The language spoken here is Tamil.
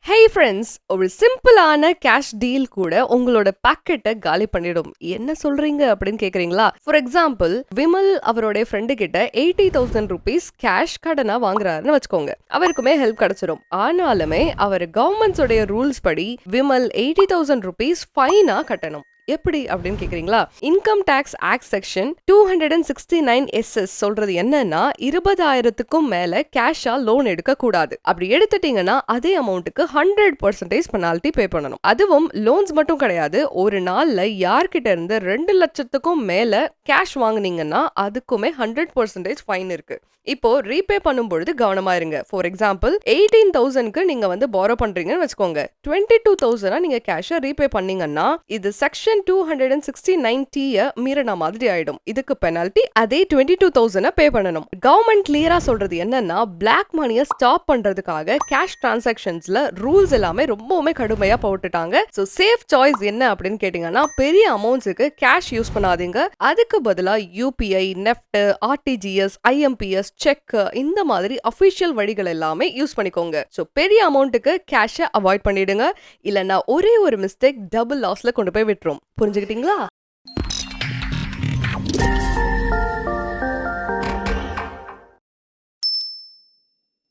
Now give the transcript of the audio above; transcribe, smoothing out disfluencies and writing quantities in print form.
ஹே ஃப்ரெண்ட்ஸ், ஒரு சிம்பிளான கேஷ் டீல் கூட உங்களோட பாக்கெட்டை காலி பண்ணிடும். என்ன சொல்றீங்க அப்படின்னு கேக்குறீங்களா? ஃபார் எக்ஸாம்பிள், விமல் அவருடைய ஃப்ரெண்டு கிட்ட 80,000 rupees கேஷ் கடனா வாங்குறாருன்னு வச்சுக்கோங்க. அவருக்குமே ஹெல்ப் கிடைச்சிடும். ஆனாலுமே அவர் கவர்மெண்ட்ஸோடைய ரூல்ஸ் படி விமல் 80,000 rupees ஃபைனா கட்டணும். எப்படி அப்படின்னு கேக்குறீங்களா? Income tax act section 269 SS சொல்றது என்னன்னா 20,000க்கும் மேல கேஷா லோன் எடுக்க கூடாது. அப்படி எடுத்துட்டீங்கன்னா அதே அமௌண்ட்டுக்கு 100% பெனால்டி பே பண்ணணும். அதுவும் லோன்ஸ் மட்டும் கிடையாது, ஒரு நாள்ல யார்கிட்ட இருந்து 2 லட்சத்துக்கும் மேல கேஷ் வாங்குனீங்கன்னா அதுக்குமே 100% ஃபைன் இருக்கு. இப்போ ரீபே பண்ணும்பொழுது கவனமா இருங்க. ஃபார் எக்ஸாம்பிள் 18,000க்கு நீங்க borrow பண்றீங்கன்னு வச்சுக்கோங்க. 22,000 நீங்க கேஷை ரீபே பண்ணீங்கன்னா இது செக்ஷன் 269T மீறின மாதிரி ஆயிடும். இதுக்கு பெனால்டி அதே 22,000 பே பண்ணணும். கவர்மெண்ட் கிளியரா சொல்றது என்னன்னா பிளாக் மணியை ஸ்டாப் பண்றதுக்காக கேஷ் டிரான்சாக்ஷன்ஸ்ல ரூல்ஸ் எல்லாமே ரொம்பவுமே கடுமையா போட்டுட்டாங்க. சோ சேஃப் சாய்ஸ் என்ன அப்படின்னு கேட்டீங்கன்னா பெரிய அமௌண்ட்ஸுக்கு கேஷ் யூஸ் பண்ணாதீங்க. அதுக்கு பதிலா UPI, NEFT, RTGS, IMPS, check இந்த மாதிரி அபிஷியல் வழிகள் எல்லாமே யூஸ் பண்ணிக்கோங்க. சோ பெரிய அமௌண்ட்டுக்கு கேஷை அவாய்ட் பண்ணிடுங்க. இல்லைன்னா ஒரே ஒரு மிஸ்டேக் டபுள் லாஸ்ல கொண்டு போய் விட்டுரும். புரிஞ்சுக்கிட்டீங்களா?